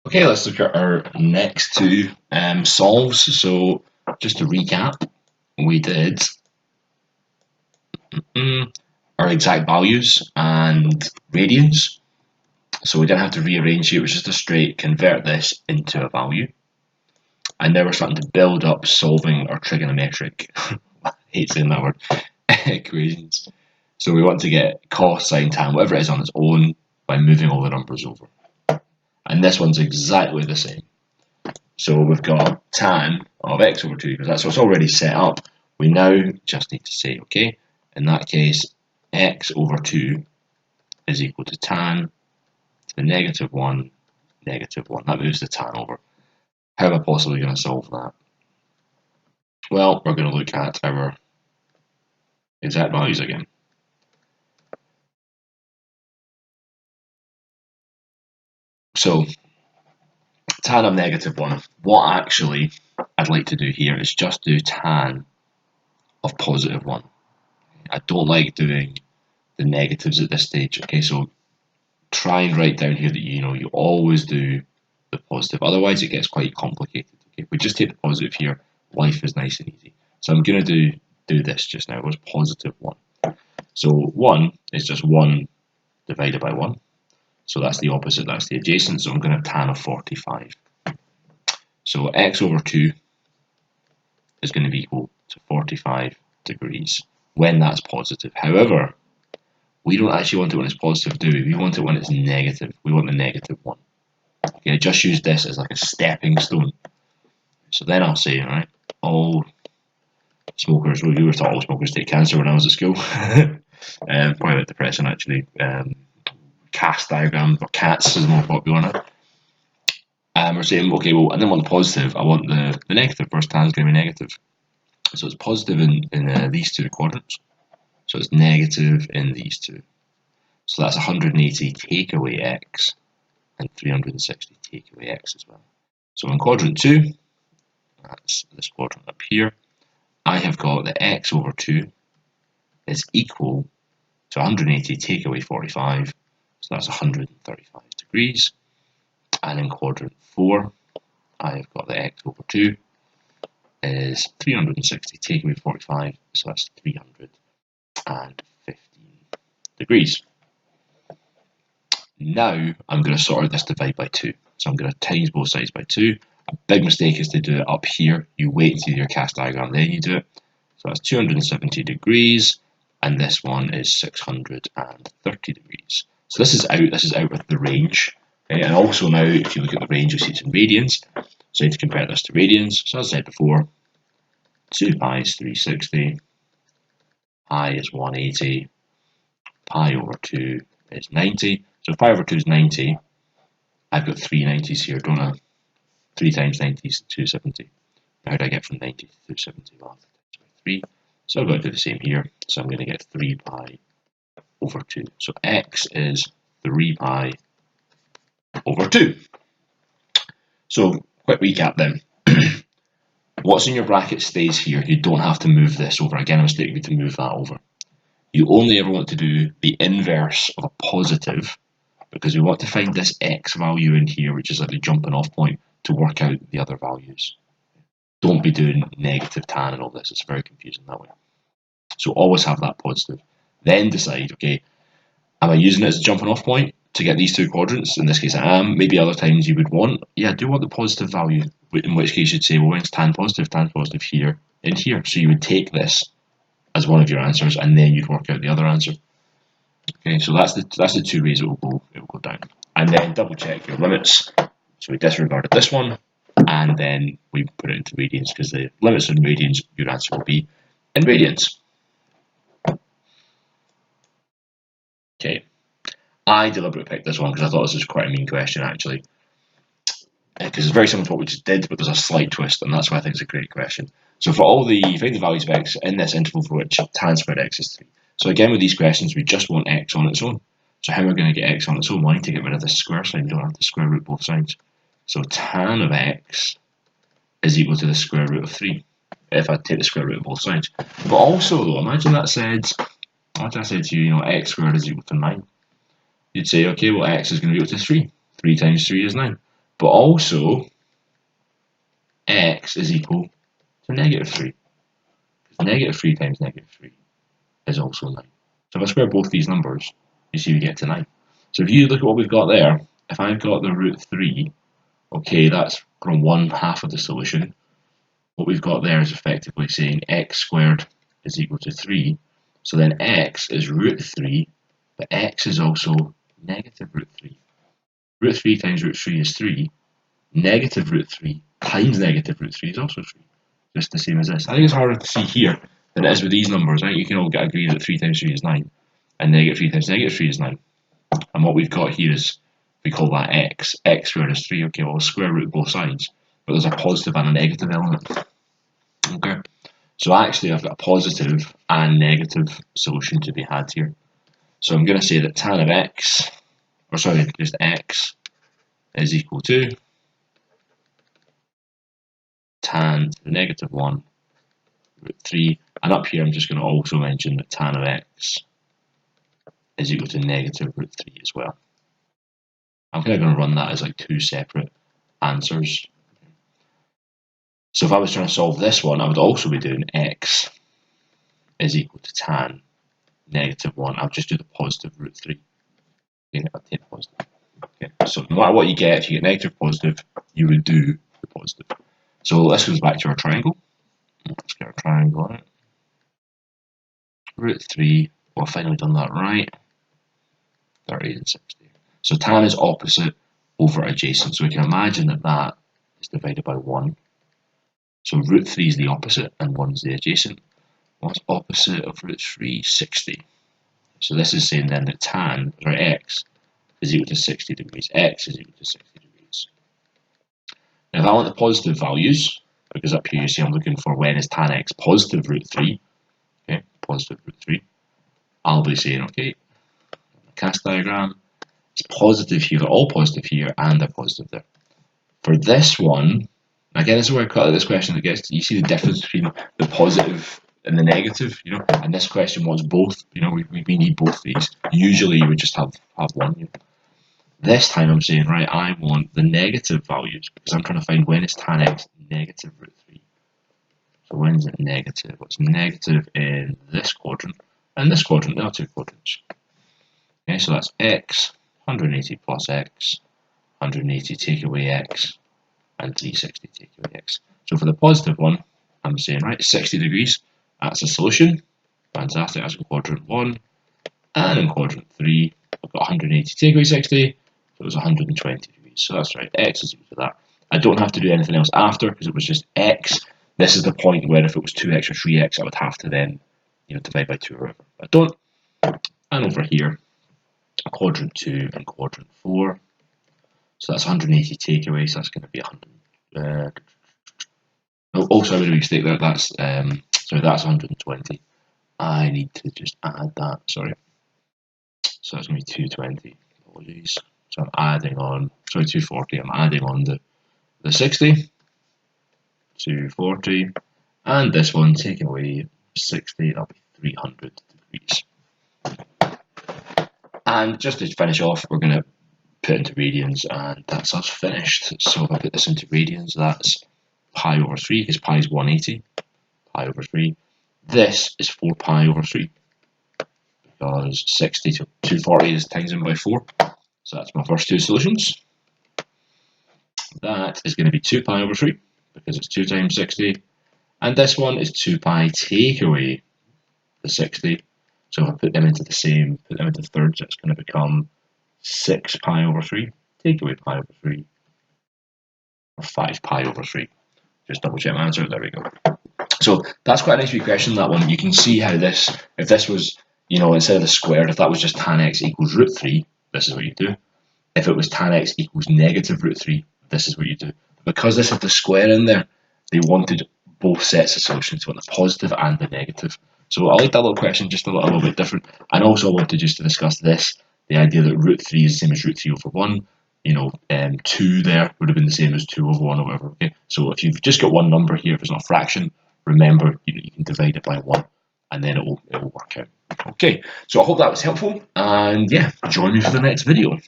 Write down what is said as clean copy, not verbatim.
Okay, let's look at our next two solves. So just to recap, we did our exact values and radians. So we didn't have to rearrange here, it was just a straight convert this into a value. And now we're starting to build up solving our trigonometric, I hate saying that word, equations. So we want to get cos, sine, tan, whatever it is on its own by moving all the numbers over. And this one's exactly the same. So we've got tan of x over 2, because that's what's already set up. We now just need to say, okay, in that case, x over 2 is equal to tan to the negative 1, negative 1. That moves the tan over. How am I possibly going to solve that? Well, we're going to look at our exact values again. So, tan of negative 1. What actually I'd like to do here is just do tan of positive 1. I don't like doing the negatives at this stage. Okay, so try and write down here that you always do the positive. Otherwise, it gets quite complicated. Okay, if we just take the positive here, life is nice and easy. So I'm going to do this just now. It was positive 1. So 1 is just 1 divided by 1. So that's the opposite, that's the adjacent. So I'm going to have tan of 45. So x over 2 is going to be equal to 45 degrees when that's positive. However, we don't actually want it when it's positive, do we? We want it when it's negative. We want the negative 1. Okay, I just use this as like a stepping stone. So then I'll say, right, all smokers, well, you were taught all smokers take cancer when I was at school. Probably a bit depressing actually. Cast diagram for cats is more popular now. We're saying, okay, well, I didn't want the positive, I want the negative. First tan is going to be negative. So it's positive in these two quadrants. So it's negative in these two. So that's 180 take away x and 360 take away x as well. So in quadrant 2, that's this quadrant up here, I have got that x over 2 is equal to 180 take away 45, so that's 135 degrees. And in quadrant 4, I have got that x over 2 is 360 take away 45, so that's 315 degrees. Now I'm going to sort of this divide by 2. So I'm going to times both sides by 2. A big mistake is to do it up here. You wait until your cast diagram, then you do it. So that's 270 degrees, and this one is 630 degrees. So this is out with the range. Okay? And also now, if you look at the range, you see it's in radians. So you have to compare this to radians. So as I said before, 2 pi is 360, pi is 180, pi over 2 is 90. So pi over 2 is 90. I've got 3 90s here, don't I? 3 times 90 is 270. How do I get from 90 to 270? Well, I have to times by 3. So I've got to do the same here. So I'm going to get 3 pi over 2. So x is 3 pi over 2. So quick recap then. What's in your bracket stays here. You don't have to move this over. Again, a mistake would be to move that over. You only ever want to do the inverse of a positive, because we want to find this x value in here, which is like the jumping off point, to work out the other values. Don't be doing negative tan and all this. It's very confusing that way. So always have that positive. Then decide, okay, am I using it as a jumping off point to get these two quadrants? In this case I am. Maybe other times you would want, yeah, do want the positive value, in which case you'd say, well, when's tan positive here, in here. So you would take this as one of your answers, and then you'd work out the other answer. Okay, so that's the two ways it will go down. And then double check your limits. So we disregarded this one, and then we put it into radians, because the limits in radians, your answer will be in radians. Okay, I deliberately picked this one because I thought this was quite a mean question actually, because it's very similar to what we just did, but there's a slight twist, and that's why I think it's a great question. So for all the find the values of x in this interval for which tan squared x is 3. So again with these questions we just want x on its own. So how am I going to get x on its own? Well, I need to get rid of this square sign. You don't have to square root both sides. So tan of x is equal to the square root of 3 if I take the square root of both sides. But also though, imagine I said to you, x squared is equal to 9. You'd say, okay, well x is going to be equal to 3. 3 times 3 is 9. but also x is equal to -3. -3 times -3 is also 9. So if I square both these numbers, you see we get to 9. So if you look at what we've got there, if I've got the root 3, okay, that's from 1/2 of the solution. What we've got there is effectively saying x squared is equal to 3. So then x is root 3, but x is also negative root 3. Root 3 times root 3 is 3. Negative root 3 times negative root 3 is also 3. Just the same as this. I think it's harder to see here than it is with these numbers. I think you can all agree that 3 times 3 is 9, and -3 times -3 is 9. And what we've got here is, we call that x. X squared is 3. Okay, well, we'll square root both sides, but there's a positive and a negative element. Okay, so actually I've got a positive and negative solution to be had here. So I'm going to say that tan of x, or sorry, just x is equal to tan to the -1 root 3, and up here I'm just going to also mention that tan of x is equal to negative root 3 as well. I'm kind of going to run that as like two separate answers. So if I was trying to solve this one, I would also be doing x is equal to tan -1. I'll just do the positive root 3. Okay, I'll take positive. Okay, so no matter what you get, if you get negative, positive, you would do the positive. So this goes back to our triangle. Let's get our triangle on it. Root 3, well, I've finally done that right. 30 and 60. So tan is opposite over adjacent. So we can imagine that that is divided by 1. So root 3 is the opposite and 1 is the adjacent. What's opposite of root 3? 60. So this is saying then that tan, or x, is equal to 60 degrees. X is equal to 60 degrees. Now if I want the positive values, because up here you see I'm looking for when is tan x positive root 3, okay, positive root 3, I'll be saying, okay, cast diagram, it's positive here, they're all positive here, and they're positive there. For this one, again, this is where I cut out this question that gets, you see the difference between the positive and the negative, you know, and this question wants both, you know, we need both these. Usually you would just have one. You know. This time I'm saying, right, I want the negative values, because I'm trying to find when is tan x negative root 3. So when is it negative? Well, it's negative in this quadrant, and this quadrant, there are two quadrants. Okay, so that's x, 180 plus x, 180 take away x, and 360 take away x. So for the positive one, I'm saying, right, 60 degrees, that's a solution. Fantastic, that's in quadrant 1. And in quadrant 3, I've got 180 take away 60, so it was 120 degrees. So that's right, x is equal to that. I don't have to do anything else after, because it was just x. This is the point where if it was 2x or 3x, I would have to then, you know, divide by 2 or whatever. But I don't. And over here, quadrant 2 and quadrant 4. So that's 180 takeaway, so that's going to be 100. Oh, sorry, I made a mistake there. That's sorry, that's 120. I need to just add that. Sorry. So that's going to be 220. Apologies. So I'm adding on. Sorry, 240. I'm adding on the 60. 240, and this one taking away 60. That'll be 300 degrees. And just to finish off, we're going to put into radians, and that's us finished. So if I put this into radians, that's pi over 3, because pi is 180, pi over 3. This is 4 pi over 3, because 60 to 240 is times in by 4. So that's my first two solutions. That is going to be 2 pi over 3, because it's 2 times 60. And this one is 2 pi take away the 60. So if I put them into thirds, it's going to become 6 pi over 3, take away pi over 3, or 5 pi over 3. Just double check my answer, there we go. So that's quite a nice wee question, that one. You can see how this, if this was, you know, instead of the squared, if that was just tan x equals root 3, this is what you do. If it was tan x equals negative root 3, this is what you do. Because this had the square in there, they wanted both sets of solutions, they want the positive and the negative. So I like that little question, just a little bit different. And also I wanted just to discuss this, the idea that root 3 is the same as root 3 over 1. You know, 2 there would have been the same as 2 over 1 or whatever. Okay, so if you've just got one number here, if it's not a fraction, remember you can divide it by 1, and then it will work out. Okay, so I hope that was helpful, and yeah, join me for the next video.